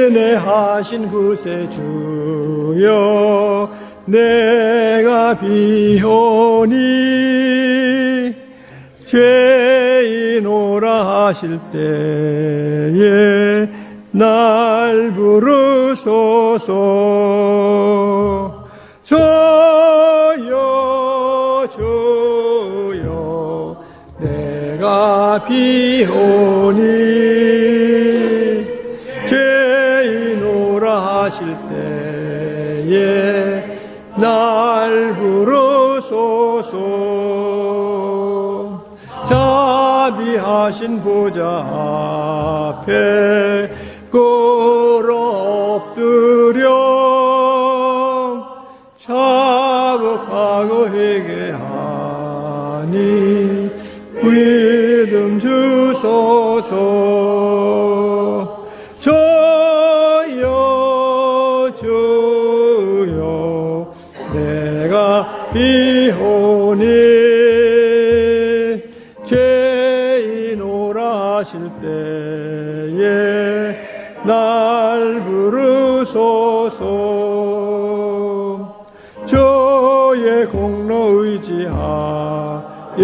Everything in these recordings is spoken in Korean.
인내하신 구세주여 내가 비오니 죄인오라 하실 때에 날 부르소서. 주여 주여 내가 비오니 죄인오라 하실 때에 날 부르소서. 자비하신 보좌 앞에 꿇어 엎드려 자복하고 회개하니 믿음 주소서. 주여 주여 내가 비오니 죄인오라 하실 때에 날 부르소서. 주의 공로 의지하여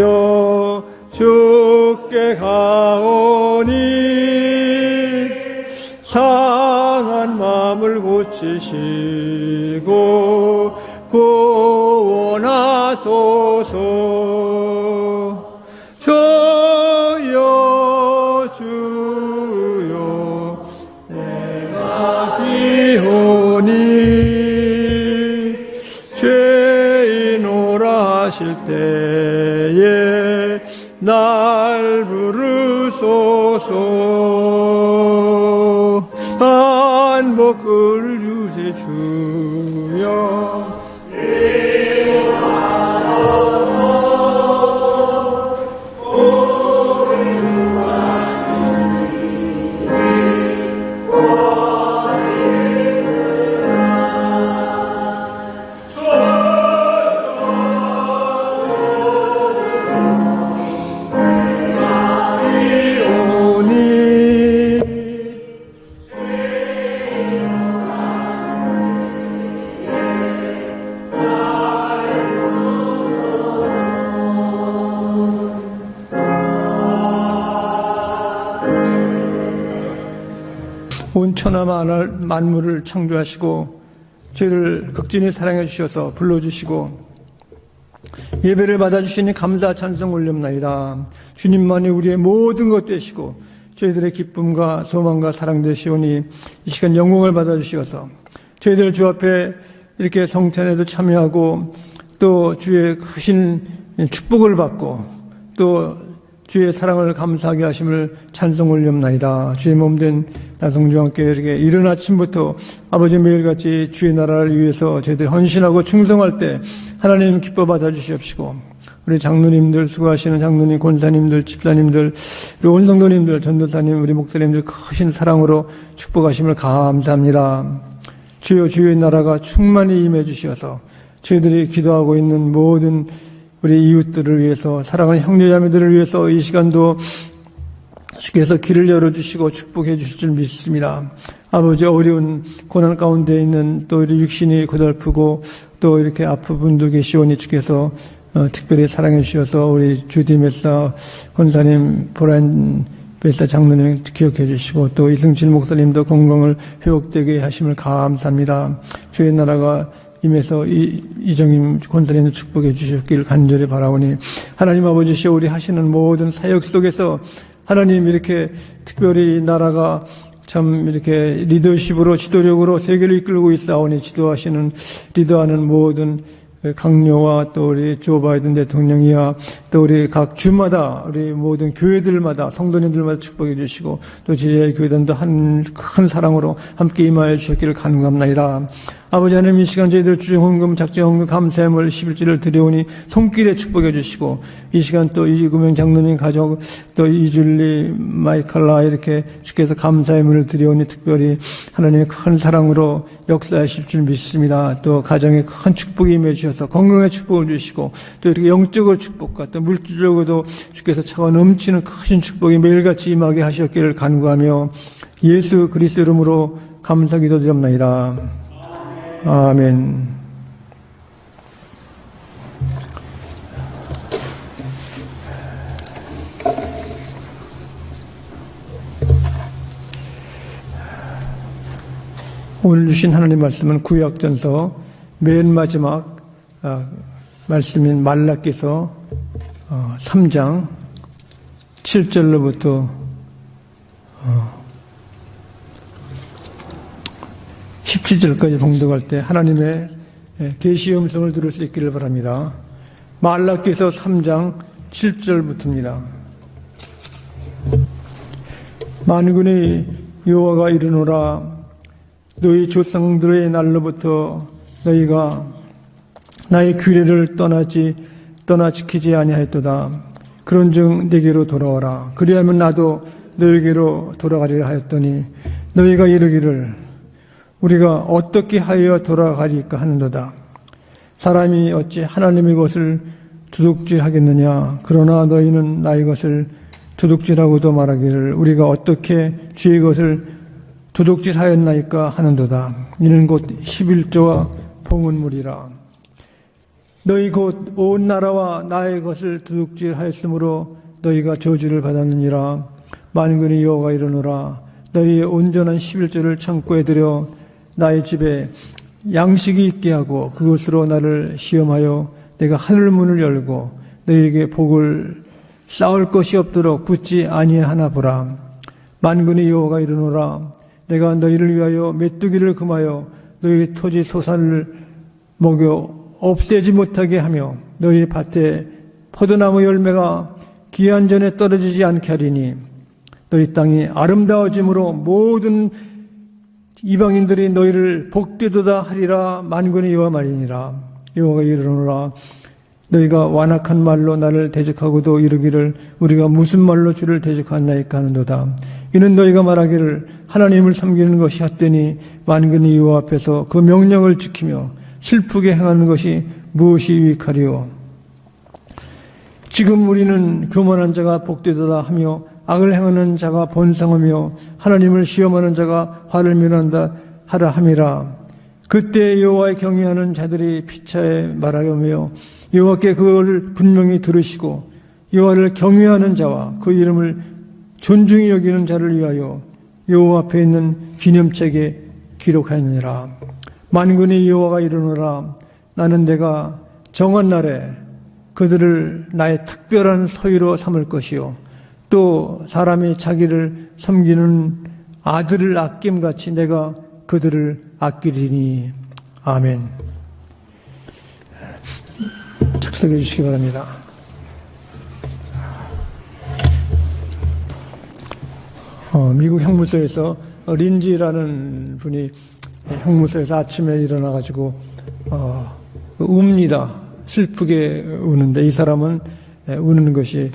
주께 가오니 상한 마음을 고치시고 구원하소서. 주여 주여 내가 비오니 죄인오라 하실 때에 날 부르소서. 반복을 주세 주여 온 천하 만물을 창조하시고 저희를 극진히 사랑해 주셔서 불러주시고 예배를 받아주시니 감사 찬송 올렸나이다. 주님만이 우리의 모든 것 되시고 저희들의 기쁨과 소망과 사랑 되시오니 이 시간 영광을 받아주시어서 저희들 주 앞에 이렇게 성찬에도 참여하고 또 주의 크신 축복을 받고 또 주의 사랑을 감사하게 하심을 찬송 올렸나이다. 주의 몸된 나성주와 함께 이렇게 이른 아침부터 아버지 매일같이 주의 나라를 위해서 저희들 헌신하고 충성할 때 하나님 기뻐 받아주시옵시고 우리 장로님들 수고하시는 장로님, 권사님들, 집사님들, 우리 온 성도님들, 전도사님, 우리 목사님들 크신 사랑으로 축복하심을 감사합니다. 주여 주의 나라가 충만히 임해 주시어서 저희들이 기도하고 있는 모든 우리 이웃들을 위해서 사랑하는 형제자매들을 위해서 이 시간도 주께서 길을 열어주시고 축복해 주실 줄 믿습니다. 아버지 어려운 고난 가운데 있는 또 우리 육신이 고달프고 또 이렇게 아픈 분들 계시오니 주께서 특별히 사랑해 주셔서 우리 주디 멜사 권사님, 보란 멜사 장로님 기억해 주시고 또 이승진 목사님도 건강을 회복되게 하심을 감사합니다. 주의 나라가 임해서 이정임 권사님을 축복해 주셨길 간절히 바라오니 하나님 아버지시여 우리 하시는 모든 사역 속에서 하나님 이렇게 특별히 나라가 참 이렇게 리더십으로 지도력으로 세계를 이끌고 있사오니 지도하시는 리더하는 모든 강요와 또 우리 조 바이든 대통령이야 또 우리 각 주마다 우리 모든 교회들마다 성도님들마다 축복해 주시고 또 제자의 교회단도 한 큰 사랑으로 함께 임하여 주셨기를 간구합나이다. 아버지 하나님, 이 시간 저희들 주정헌금, 작정헌금, 감사함을 11조를 드려오니 손길에 축복해 주시고, 이 시간 또 이구명 장로님 가족, 또 이줄리, 마이칼라 이렇게 주께서 감사함을 드려오니 특별히 하나님의 큰 사랑으로 역사하실 줄 믿습니다. 또 가정에 큰 축복이 임해 주셔서 건강의 축복을 주시고, 또 이렇게 영적으로 축복과 또 물질적으로도 주께서 차고 넘치는 큰 축복이 매일같이 임하게 하셨기를 간구하며 예수 그리스도 이름으로 감사 기도드립니다. 아멘. 오늘 주신 하나님 말씀은 구약전서 맨 마지막 말씀인 말라기서 3장 7절로부터 17절까지 봉독할 때 하나님의 계시의 음성을 들을 수 있기를 바랍니다. 말라기서 3장 7절부터입니다. 만군의 여호와가 이르노라, 너희 조상들의 날로부터 너희가 나의 규례를 떠나 지키지 아니하였도다. 그런즉 내게로 돌아오라. 그리하면 나도 너희에게로 돌아가리라 하였더니 너희가 이르기를 우리가 어떻게 하여 돌아가리까 하는도다. 사람이 어찌 하나님의 것을 도둑질하겠느냐. 그러나 너희는 나의 것을 도둑질하고도 말하기를 우리가 어떻게 주의 것을 도둑질하였나이까 하는도다. 이는 곧 11조와 봉헌물이라. 너희 곧 온 나라와 나의 것을 도둑질하였으므로 너희가 저주를 받았느니라. 만군의 여호와가 이르노라, 너희의 온전한 11조를 창고에 들여 나의 집에 양식이 있게 하고 그것으로 나를 시험하여 내가 하늘 문을 열고 너희에게 복을 쌓을 것이 없도록 붙지 아니하나 보라. 만군의 여호와가 이르노라, 내가 너희를 위하여 메뚜기를 금하여 너희 토지 소산을 먹여 없애지 못하게 하며 너희 밭에 포도나무 열매가 기한 전에 떨어지지 않게 하리니 너희 땅이 아름다워짐으로 모든 이방인들이 너희를 복되도다 하리라. 만군의 여호와 말이니라. 여호와가 이르노라, 너희가 완악한 말로 나를 대적하고도 이르기를 우리가 무슨 말로 주를 대적하나이까 하는도다. 이는 너희가 말하기를 하나님을 섬기는 것이 헛되니 만군의 여호와 앞에서 그 명령을 지키며 슬프게 행하는 것이 무엇이 유익하리요. 지금 우리는 교만한 자가 복되도다 하며 악을 행하는 자가 번성하며 하나님을 시험하는 자가 화를 면한다 하라 함이라. 그때 여호와의 경외하는 자들이 피차에 말하며 여호와께 그를 분명히 들으시고 여호와를 경외하는 자와 그 이름을 존중히 여기는 자를 위하여 여호와 앞에 있는 기념책에 기록하였느니라. 만군의 여호와가 이르노라, 나는 내가 정한 날에 그들을 나의 특별한 소유로 삼을 것이요 또 사람이 자기를 섬기는 아들을 아낌같이 내가 그들을 아끼리니. 아멘. 착석해 주시기 바랍니다. 미국 형무소에서 린지라는 분이 형무소에서 아침에 일어나가지고 웁니다. 슬프게 우는데 이 사람은 우는 것이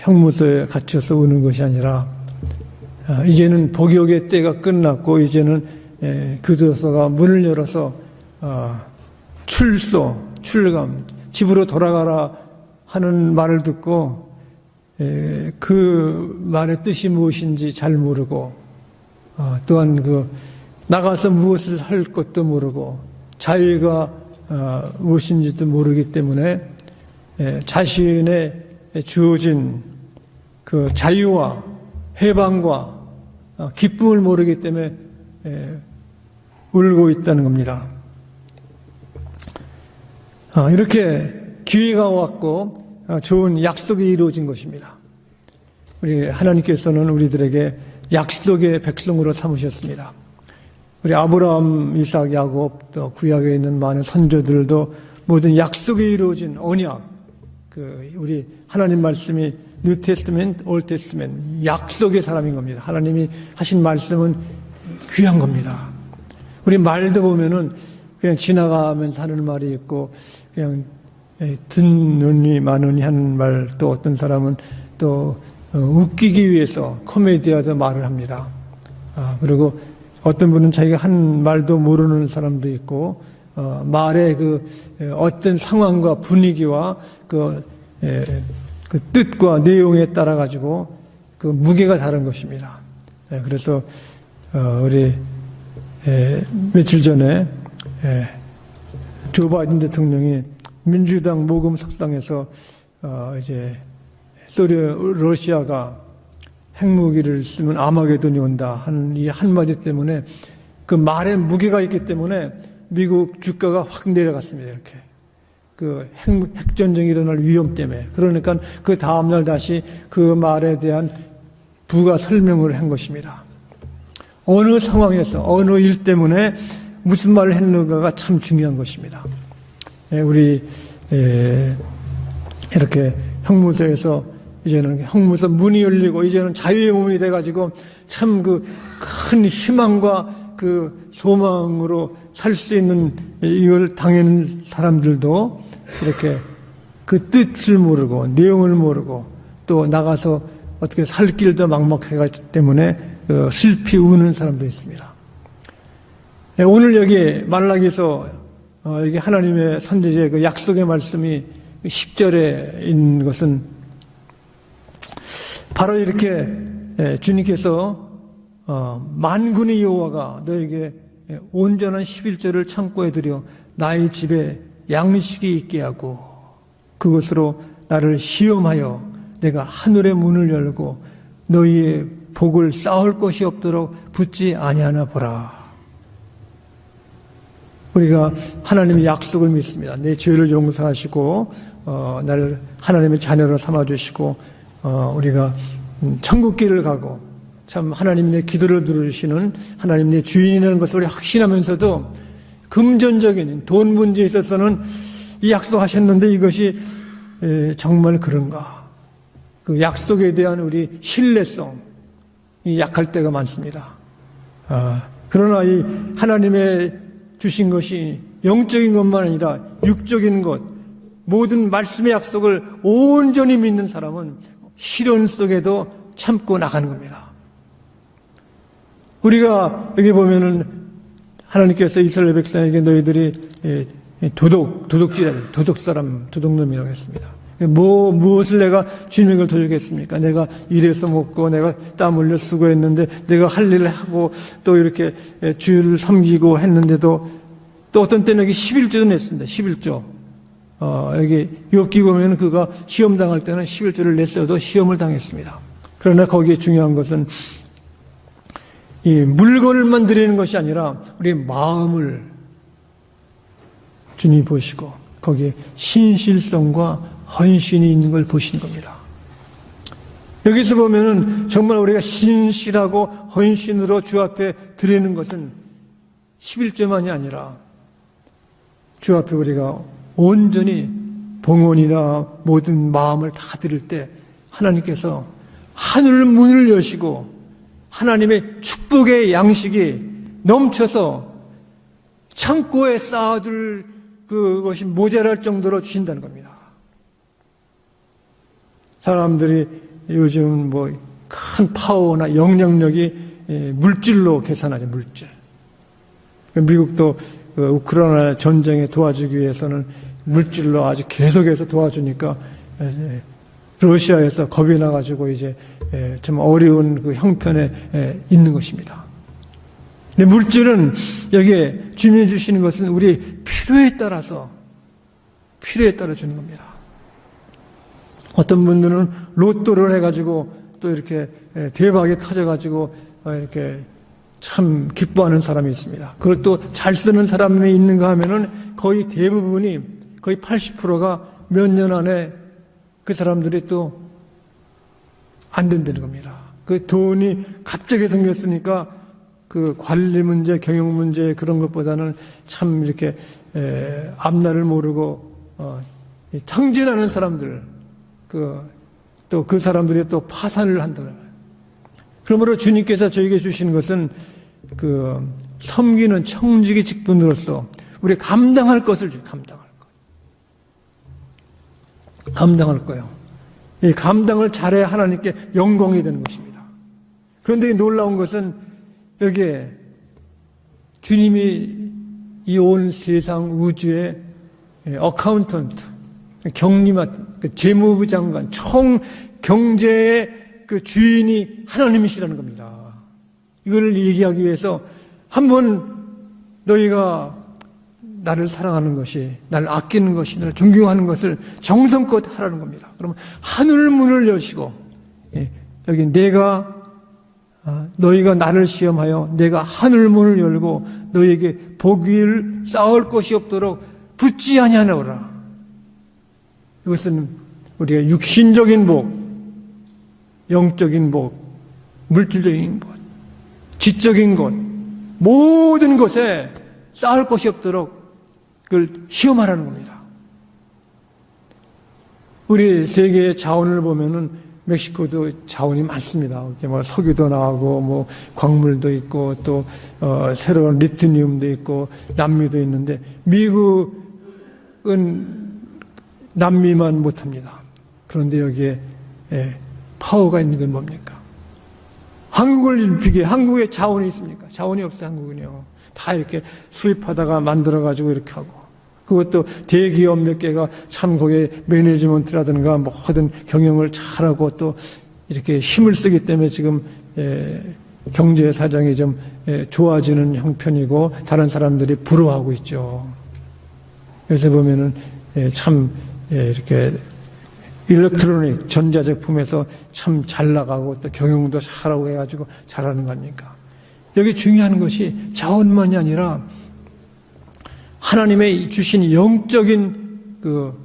형무소에 갇혀서 우는 것이 아니라 이제는 복역의 때가 끝났고 이제는 교도소가 문을 열어서 출감, 집으로 돌아가라 하는 말을 듣고 그 말의 뜻이 무엇인지 잘 모르고 또한 나가서 무엇을 할 것도 모르고 자유가 무엇인지도 모르기 때문에 자신의 주어진 그 자유와 해방과 기쁨을 모르기 때문에 울고 있다는 겁니다. 이렇게 기회가 왔고 좋은 약속이 이루어진 것입니다. 우리 하나님께서는 우리들에게 약속의 백성으로 삼으셨습니다. 우리 아브라함, 이삭, 야곱, 또 구약에 있는 많은 선조들도 모든 약속이 이루어진 언약, 우리 하나님 말씀이 뉴 테스트먼트, 올 테스트먼트, 약속의 사람인 겁니다. 하나님이 하신 말씀은 귀한 겁니다. 우리 말도 보면은 그냥 지나가면서 하는 말이 있고, 그냥 듣느니 마느니 하는 말, 또 어떤 사람은 또 웃기기 위해서 코미디아도 말을 합니다. 그리고 어떤 분은 자기가 한 말도 모르는 사람도 있고, 말의 어떤 상황과 분위기와 그 뜻과 내용에 따라 가지고 그 무게가 다른 것입니다. 그래서 우리 며칠 전에 조 바이든 대통령이 민주당 모금 석상에서 이제 러시아가 핵무기를 쓰면 아마게돈이 온다 하는 이 한마디 때문에 그 말에 무게가 있기 때문에 미국 주가가 확 내려갔습니다. 이렇게 그 핵전쟁이 일어날 위험 때문에. 그러니까 그 다음날 다시 그 말에 대한 부가 설명을 한 것입니다. 어느 상황에서 어느 일 때문에 무슨 말을 했는가가 참 중요한 것입니다. 우리 이렇게 형무소에서 이제는 형무소 문이 열리고 이제는 자유의 몸이 돼가지고 참 그 큰 희망과 그 소망으로 살 수 있는 이걸 당하는 사람들도 이렇게 그 뜻을 모르고 내용을 모르고 또 나가서 어떻게 살 길도 막막해가지고 때문에 슬피 우는 사람도 있습니다. 오늘 여기 말라기서 여기 하나님의 선지자의 그 약속의 말씀이 10절에 있는 것은 바로 이렇게 주님께서 만군의 여호와가 너에게 온전한 11절을 창고에 들여 나의 집에 양식이 있게 하고 그것으로 나를 시험하여 내가 하늘의 문을 열고 너희의 복을 쌓을 것이 없도록 붙지 아니하나 보라. 우리가 하나님의 약속을 믿습니다. 내 죄를 용서하시고 나를 하나님의 자녀로 삼아주시고 우리가 천국 길을 가고 참 하나님 내 기도를 들으시는 하나님 내 주인이라는 것을 우리 확신하면서도 금전적인 돈 문제에 있어서는 이 약속하셨는데 이것이 정말 그런가? 그 약속에 대한 우리 신뢰성이 약할 때가 많습니다. 그러나 이 하나님의 주신 것이 영적인 것만 아니라 육적인 것, 모든 말씀의 약속을 온전히 믿는 사람은 시련 속에도 참고 나가는 겁니다. 우리가 여기 보면은 하나님께서 이스라엘 백성에게 너희들이 도둑놈이라고 했습니다. 무엇을 내가 주님을 도주겠습니까? 내가 일해서 먹고 내가 땀 흘려 수고했는데 내가 할 일을 하고 또 이렇게 주를 섬기고 했는데도 또 어떤 때는 여기 11조도 냈습니다. 11조. 여기 욥기 보면 그가 시험 당할 때는 11조를 냈어도 시험을 당했습니다. 그러나 거기에 중요한 것은 이 물건을만 드리는 것이 아니라 우리 마음을 주님이 보시고 거기에 신실성과 헌신이 있는 걸 보시는 겁니다. 여기서 보면은 정말 우리가 신실하고 헌신으로 주 앞에 드리는 것은 11조만이 아니라 주 앞에 우리가 온전히 봉헌이나 모든 마음을 다 드릴 때 하나님께서 하늘 문을 여시고 하나님의 축복의 양식이 넘쳐서 창고에 쌓아둘 그것이 모자랄 정도로 주신다는 겁니다. 사람들이 요즘 큰 파워나 영향력이 물질로 계산하죠, 물질. 미국도 우크라이나 전쟁에 도와주기 위해서는 물질로 아주 계속해서 도와주니까 러시아에서 겁이 나가지고 이제 좀 어려운 그 형편에 있는 것입니다. 근데 물질은 여기에 주님이 주시는 것은 우리 필요에 따라 주는 겁니다. 어떤 분들은 로또를 해가지고 또 이렇게 대박이 터져가지고 이렇게 참 기뻐하는 사람이 있습니다. 그걸 또 잘 쓰는 사람이 있는가 하면은 거의 대부분이 거의 80%가 몇 년 안에 그 사람들이 또 안 된다는 겁니다. 그 돈이 갑자기 생겼으니까 그 관리 문제, 경영 문제 그런 것보다는 참 이렇게 앞날을 모르고 탕진하는 사람들 또 그 사람들이 또 파산을 한다는 거예요. 그러므로 주님께서 저에게 주시는 것은 그 섬기는 청지기 직분으로서 우리 감당할 것을 주 감당할 것. 감당할 거예요. 이 감당을 잘해야 하나님께 영광이 되는 것입니다. 그런데 놀라운 것은 여기에 주님이 이 온 세상 우주의 어카운턴트, 경리마, 재무부 장관, 총 경제의 그 주인이 하나님이시라는 겁니다. 이걸 얘기하기 위해서 한번 너희가 나를 사랑하는 것이, 나를 아끼는 것이, 나를 존경하는 것을 정성껏 하라는 겁니다. 그러면 하늘 문을 여시고, 여기 너희가 나를 시험하여 내가 하늘 문을 열고 너희에게 복을 쌓을 것이 없도록 붙지 아니하노라. 이것은 우리가 육신적인 복, 영적인 복, 물질적인 것, 지적인 것, 모든 것에 쌓을 것이 없도록 그걸 시험하라는 겁니다. 우리 세계의 자원을 보면은 멕시코도 자원이 많습니다. 뭐 석유도 나오고, 뭐 광물도 있고, 또 새로운 리티늄도 있고, 남미도 있는데 미국은 남미만 못합니다. 그런데 여기에 파워가 있는 건 뭡니까? 한국을 비교해 한국에 자원이 있습니까? 자원이 없어요. 한국은요. 다 이렇게 수입하다가 만들어가지고 이렇게 하고, 그것도 대기업 몇 개가 참 거기에 매니지먼트라든가 모든 경영을 잘하고 또 이렇게 힘을 쓰기 때문에 지금 경제 사정이 좀 좋아지는 형편이고 다른 사람들이 부러워하고 있죠. 요새 보면은 참 이렇게 일렉트로닉 전자제품에서 참 잘 나가고 또 경영도 잘하고 해가지고 잘하는 거 아닙니까? 여기 중요한 것이 자원만이 아니라 하나님의 주신 영적인 그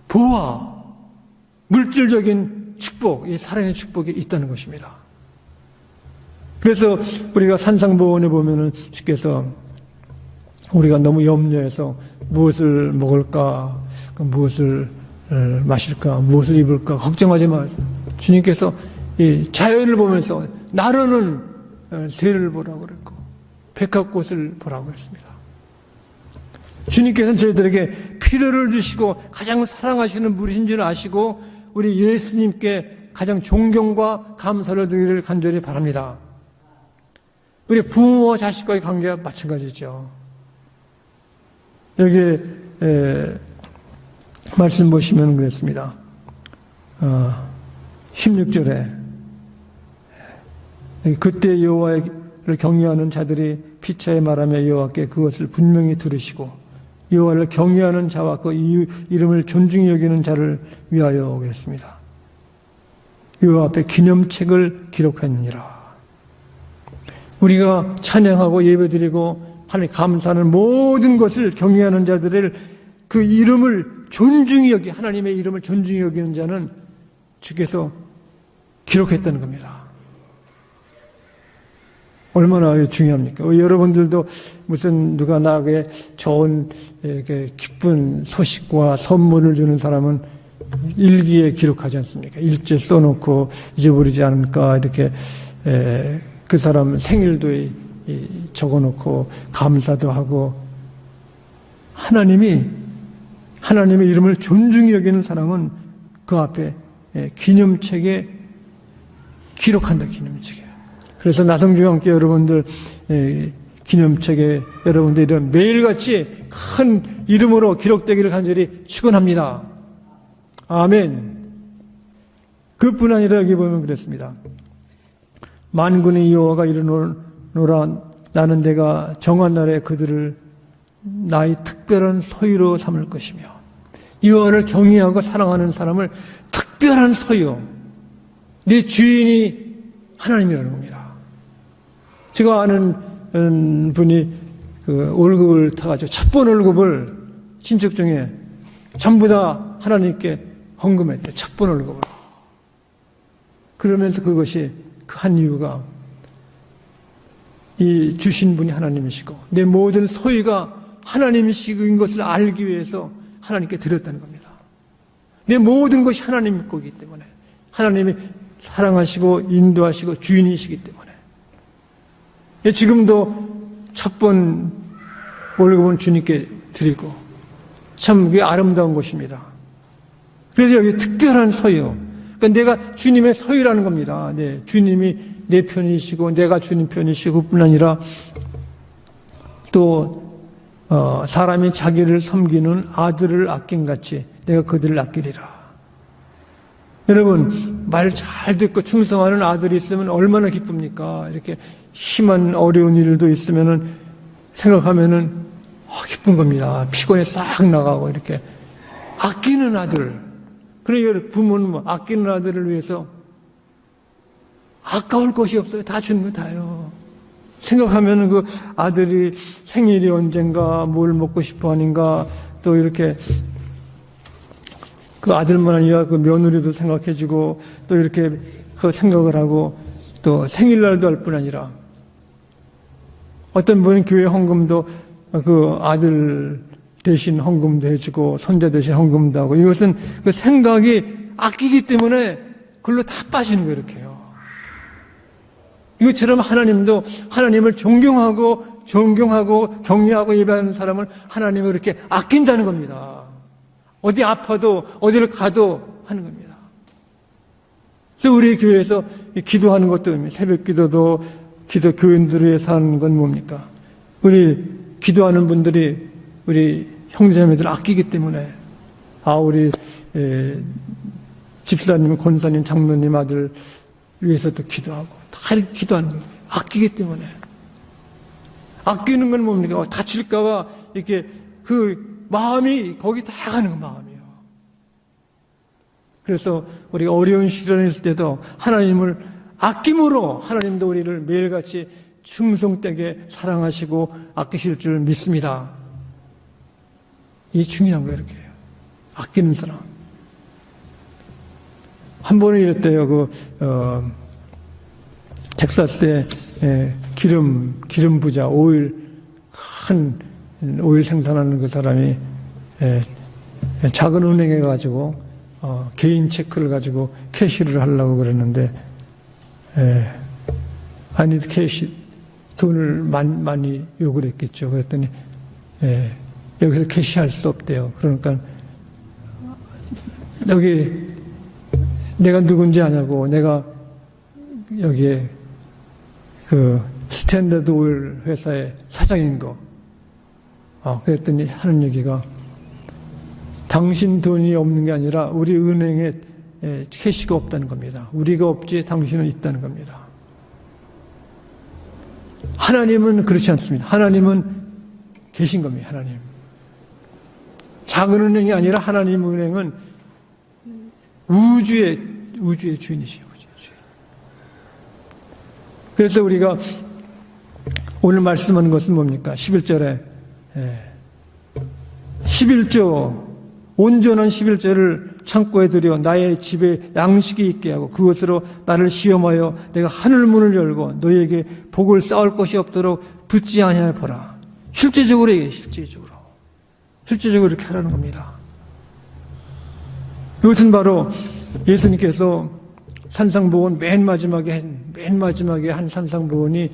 보화, 물질적인 축복, 이 사랑의 축복이 있다는 것입니다. 그래서 우리가 산상보원에 보면은 주께서 우리가 너무 염려해서 무엇을 먹을까, 무엇을 마실까, 무엇을 입을까 걱정하지 마세요. 주님께서 이 자연을 보면서 나르는 새를 보라고 그랬고 백합꽃을 보라고 그랬습니다. 주님께서는 저희들에게 필요를 주시고 가장 사랑하시는 분이신 줄 아시고 우리 예수님께 가장 존경과 감사를 드리기를 간절히 바랍니다. 우리 부모와 자식과의 관계가 마찬가지죠. 여기에 말씀 보시면 그랬습니다. 16절에 그때 여호와를 경외하는 자들이 피차에 말하며 여호와께 그것을 분명히 들으시고 여호와를 경외하는 자와 그 이름을 존중히 여기는 자를 위하여 그랬습니다. 여호와 앞에 기념책을 기록하느니라. 우리가 찬양하고 예배드리고 하나님 감사하는 모든 것을 경외하는 자들을 그 이름을 존중히 여기 하나님의 이름을 존중히 여기는 자는 주께서 기록했다는 겁니다. 얼마나 중요합니까? 여러분들도 무슨 누가 나에게 좋은 기쁜 소식과 선물을 주는 사람은 일기에 기록하지 않습니까? 일지에 써놓고 잊어버리지 않을까 이렇게 그 사람 생일도 적어놓고 감사도 하고 하나님의 이름을 존중히 여기는 사람은 그 앞에 기념책에 기록한다. 기념책에. 그래서 나성주와 함께 여러분들 기념책에 여러분들 이런 매일같이 큰 이름으로 기록되기를 간절히 축원합니다. 아멘. 그뿐 아니라 여기 보면 그랬습니다. 만군의 여호와가 이르노라 나는 내가 정한 날에 그들을 나의 특별한 소유로 삼을 것이며 여호와를 경외하고 사랑하는 사람을 특별한 소유, 내 주인이 하나님이라는 겁니다. 제가 아는 분이 그 월급을 타가지고 첫 번 월급을 친척 중에 전부 다 하나님께 헌금했대. 첫 번 월급을. 그러면서 그것이 그 한 이유가 이 주신 분이 하나님이시고 내 모든 소유가 하나님이신 것을 알기 위해서 하나님께 드렸다는 겁니다. 내 모든 것이 하나님 거기 때문에 하나님이 사랑하시고 인도하시고 주인이시기 때문에 지금도 첫 번 월급은 주님께 드리고 참 그게 아름다운 곳입니다. 그래서 여기 특별한 소유, 그러니까 내가 주님의 소유라는 겁니다. 네, 주님이 내 편이시고 내가 주님 편이시고 뿐 아니라 또 사람이 자기를 섬기는 아들을 아낀같이 내가 그들을 아끼리라. 여러분, 말 잘 듣고 충성하는 아들이 있으면 얼마나 기쁩니까? 이렇게 심한 어려운 일도 있으면은 생각하면은 기쁜 겁니다. 피곤에 싹 나가고 이렇게 아끼는 아들. 그러니까 부모는 뭐 아끼는 아들을 위해서 아까울 것이 없어요. 다 주는 거 다요. 생각하면은 그 아들이 생일이 언젠가 뭘 먹고 싶어 하는가 또 이렇게 그 아들만 아니라 그 며느리도 생각해주고 또 이렇게 그 생각을 하고 또 생일날도 할 뿐 아니라 어떤 분은 교회 헌금도 그 아들 대신 헌금도 해주고 손자 대신 헌금도 하고 이것은 그 생각이 아끼기 때문에 그걸로 다 빠지는 거예요. 이렇게요. 이것처럼 하나님도 하나님을 존경하고 경외하고 예배하는 사람을 하나님을 이렇게 아낀다는 겁니다. 어디 아파도 어디를 가도 하는 겁니다. 그래서 우리 교회에서 기도하는 것도 새벽 기도도 기도 교인들을 위해서 하는 건 뭡니까? 우리 기도하는 분들이 우리 형제자매들 아끼기 때문에 우리 집사님, 권사님, 장로님 아들 위해서도 기도하고 다 이렇게 기도하는 거예요. 아끼기 때문에. 아끼는 건 뭡니까? 다칠까봐 이렇게 그 마음이 거기 다 가는 거 마음이요. 그래서 우리가 어려운 시련이 있을 때도 하나님을 아낌으로 하나님도 우리를 매일같이 충성되게 사랑하시고 아끼실 줄 믿습니다. 이게 중요한 거예요. 이렇게 아끼는 사람. 한 번은 이랬대요. 텍사스에 기름 부자 큰 오일 생산하는 그 사람이 작은 은행에 가지고 개인 체크를 가지고 캐시를 하려고 그랬는데 아니 캐시 돈을 많이 요구를 했겠죠. 그랬더니 여기서 캐시할 수 없대요. 그러니까 여기 내가 누군지 아냐고 내가 여기에 그 스탠더드 오일 회사의 사장인 거. 그랬더니 하는 얘기가 당신 돈이 없는 게 아니라 우리 은행에 캐시가 없다는 겁니다. 우리가 없지 당신은 있다는 겁니다. 하나님은 그렇지 않습니다. 하나님은 계신 겁니다. 하나님. 작은 은행이 아니라 하나님 은행은 우주의 주인이시죠. 그래서 우리가 오늘 말씀하는 것은 뭡니까? 11절에 11조 온전한 11조를 창고에 들여 나의 집에 양식이 있게 하고 그것으로 나를 시험하여 내가 하늘문을 열고 너희에게 복을 쌓을 것이 없도록 붙지 아니하여 보라. 실제적으로 얘기해. 실제적으로 이렇게 하라는 겁니다. 이것은 바로 예수님께서 산상보훈 맨 마지막에 한 산상보훈이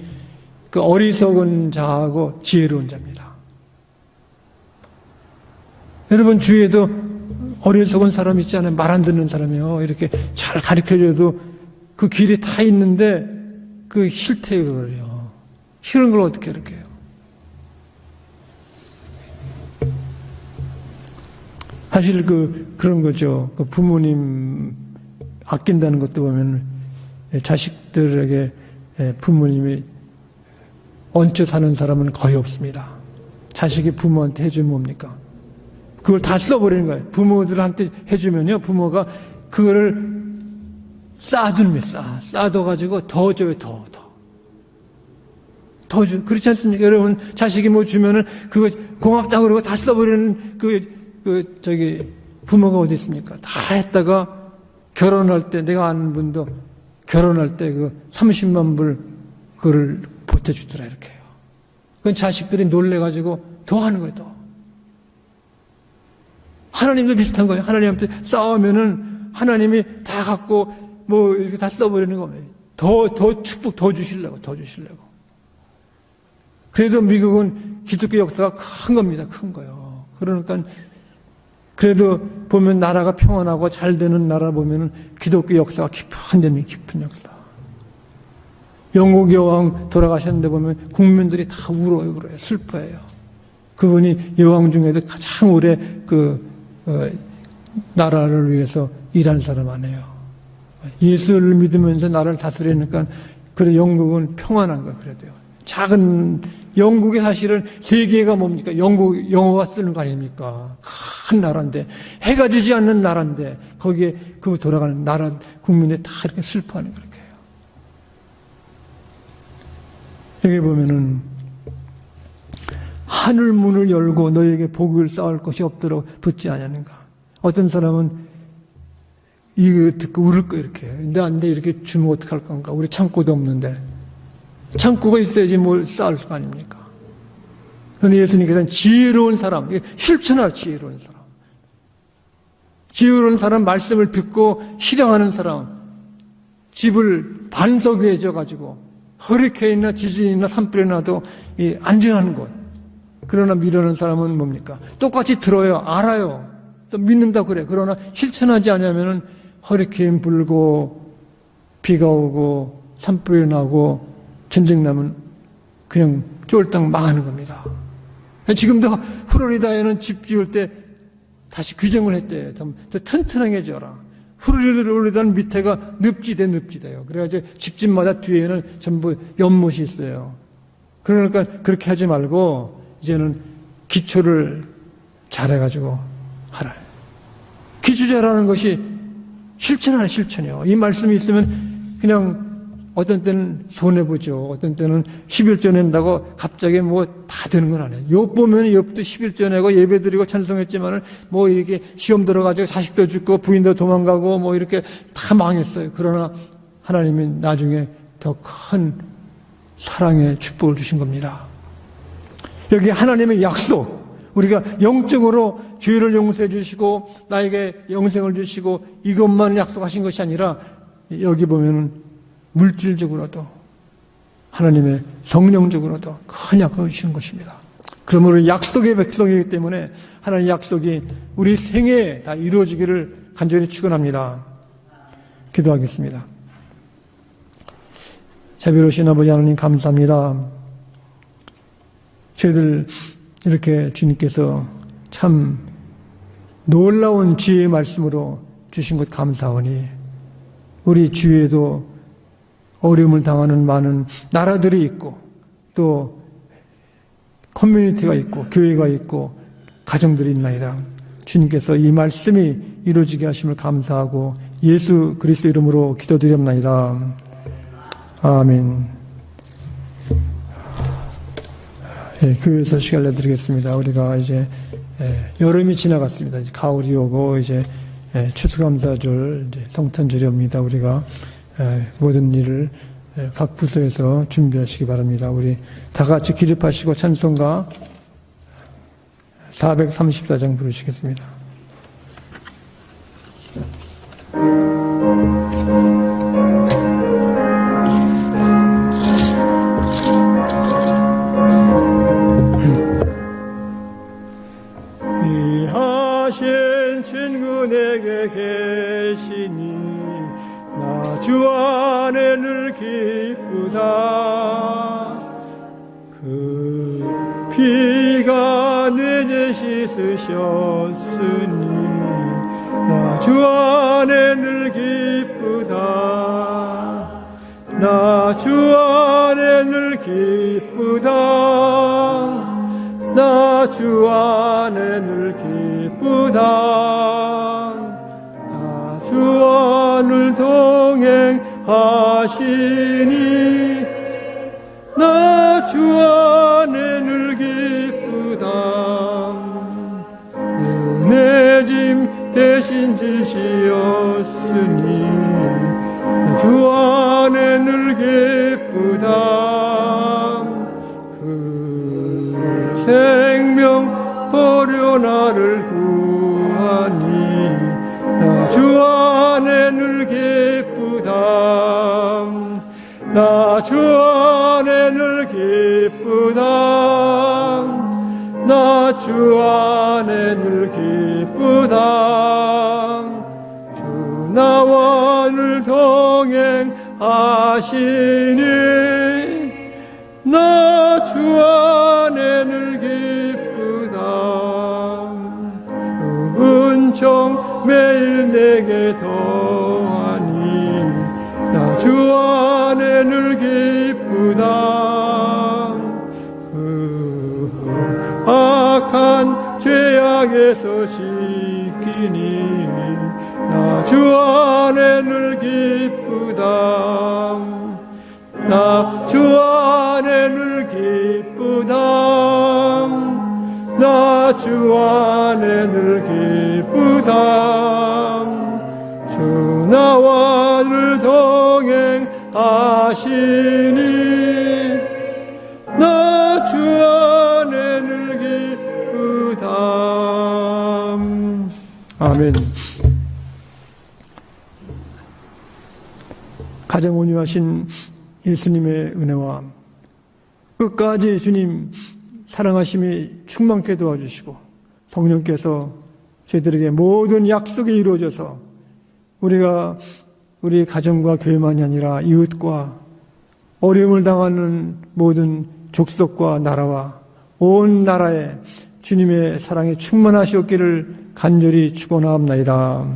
그 어리석은 자하고 지혜로운 자입니다. 여러분 주위에도 어리석은 사람 있지 않아요? 말 안 듣는 사람이요. 이렇게 잘 가르쳐줘도 그 길이 다 있는데 그 싫대요. 그래요. 싫은 걸 어떻게 이렇게 해요? 사실 그런 거죠. 그 부모님 아낀다는 것도 보면 자식들에게 부모님이 얹혀 사는 사람은 거의 없습니다. 자식이 부모한테 해주면 뭡니까? 그걸 다 써버리는 거예요. 부모들한테 해주면요, 부모가 그거를 쌓아둡니다. 쌓아둬가지고 더 줘요, 더 줘. 그렇지 않습니까? 여러분, 자식이 뭐 주면은 그거 고맙다고 그러고 다 써버리는 부모가 어디 있습니까? 다 했다가 결혼할 때, 내가 아는 분도 결혼할 때 30만 불 그거를 보태주더라, 이렇게 해요. 그건 자식들이 놀래가지고 더 하는 거예요, 더. 하나님도 비슷한 거예요. 하나님한테 싸우면은 하나님이 다 갖고 뭐 이렇게 다 써버리는 거예요. 더 축복 더 주시려고. 그래도 미국은 기독교 역사가 큰 겁니다. 큰 거요. 그러니까 그래도 보면 나라가 평안하고 잘 되는 나라 보면은 기독교 역사가 깊은 데는 깊은 역사. 영국 여왕 돌아가셨는데 보면 국민들이 다 울어요, 슬퍼해요. 그분이 여왕 중에도 가장 오래 나라를 위해서 일한 사람 아니에요. 예수를 믿으면서 나라를 다스리니까 그래 영국은 평안한 거야. 그래도요. 작은 영국이 사실은 세계가 뭡니까? 영어가 쓰는 거 아닙니까? 큰 나라인데 해가 지지 않는 나라인데 거기에 그 돌아가는 나라 국민이 다 이렇게 슬퍼하는 그렇게 해요. 여기 보면은 하늘 문을 열고 너에게 복을 쌓을 것이 없도록 붙지 않았는가? 어떤 사람은 이거 듣고 울을 거 이렇게 나한테 이렇게 주면 어떡할 건가? 우리 창고도 없는데 창고가 있어야지 뭘 쌓을 거 아닙니까? 그런데 예수님께서는 지혜로운 사람, 실천할 지혜로운 사람, 지혜로운 사람 말씀을 듣고 실행하는 사람, 집을 반석 위에 져가지고 허리케인이나 지진이나 산불이 나도 안전한 곳. 그러나 미루는 사람은 뭡니까? 똑같이 들어요, 알아요, 또 믿는다 그래. 그러나 실천하지 않으면은 허리케인 불고 비가 오고 산불이 나고 전쟁 나면 그냥 쫄딱 망하는 겁니다. 지금도 플로리다에는 집 지을 때 다시 규정을 했대요. 좀 더 튼튼하게 지어라. 플로리다는 밑에가 늪지대요. 그래가지고 집집마다 뒤에는 전부 연못이 있어요. 그러니까 그렇게 하지 말고 이제는 기초를 잘해가지고 하라. 기초 잘하는 것이 실천하는 실천이요. 이 말씀이 있으면 그냥 어떤 때는 손해보죠. 어떤 때는 11조 낸다고 갑자기 뭐 다 되는 건 아니에요. 욥 보면 욥도 11조 내고 예배드리고 찬송했지만은 뭐 이렇게 시험 들어가지고 자식도 죽고 부인도 도망가고 뭐 이렇게 다 망했어요. 그러나 하나님이 나중에 더 큰 사랑의 축복을 주신 겁니다. 여기 하나님의 약속, 우리가 영적으로 죄를 용서해 주시고 나에게 영생을 주시고 이것만 약속하신 것이 아니라 여기 보면은 물질적으로도 하나님의 성령적으로도 큰 약속을 주시는 것입니다. 그러므로 약속의 백성이기 때문에 하나님의 약속이 우리 생애에 다 이루어지기를 간절히 축원합니다. 기도하겠습니다. 자비로우신 아버지 하나님 감사합니다. 저희들 이렇게 주님께서 참 놀라운 지혜의 말씀으로 주신 것 감사하오니 우리 주위에도 어려움을 당하는 많은 나라들이 있고 또 커뮤니티가 있고 교회가 있고 가정들이 있나이다. 주님께서 이 말씀이 이루어지게 하심을 감사하고 예수 그리스도 이름으로 기도드렸나이다. 아멘. 교회에서 시간을 내드리겠습니다. 우리가 이제 여름이 지나갔습니다. 이제 가을이 오고 이제 추수감사절, 성탄절이 옵니다. 우리가 모든 일을 각 부서에서 준비하시기 바랍니다. 우리 다 같이 기립하시고 찬송가 434장 부르시겠습니다. 이하신 친구 내게 계시니 나 주 안에 늘 기쁘다. 그 피가 내 죄 씻으셨으니 나 주 안에 늘 기쁘다. 나 주 안에 늘 기쁘다. 나 주 안에 늘 기쁘다. 나 주 안을 동행하시니 나 주 안에 늘 기쁘다. 은혜 짐 대신 지시었으니 나 주 안에 늘 기쁘다. 그 생명 버려 나를 구하니 나 주 안에 늘 기쁘다. 나 주 안에 늘 기쁘다. 나 주 안에 늘 기쁘다. 주 나와 늘 동행하시니 나 주 안에 늘 기쁘다. 은총 매일 내게 더하니 나 주 안에 늘 기쁘다. 악한 죄악에서 씻기니 나 주 안에 늘 기쁘다. 나 주 안에 늘 기쁘다. 나 주 안에 늘 기쁘다. 주 나와 늘 동행하시니 나 주 안에 늘 기쁘다. 아멘. 가장 온유하신 예수님의 은혜와 끝까지 주님 사랑하심이 충만케 도와주시고 성령께서 저희들에게 모든 약속이 이루어져서 우리가 우리 가정과 교회만이 아니라 이웃과 어려움을 당하는 모든 족속과 나라와 온 나라에 주님의 사랑이 충만하시옵기를 간절히 축원하옵나이다.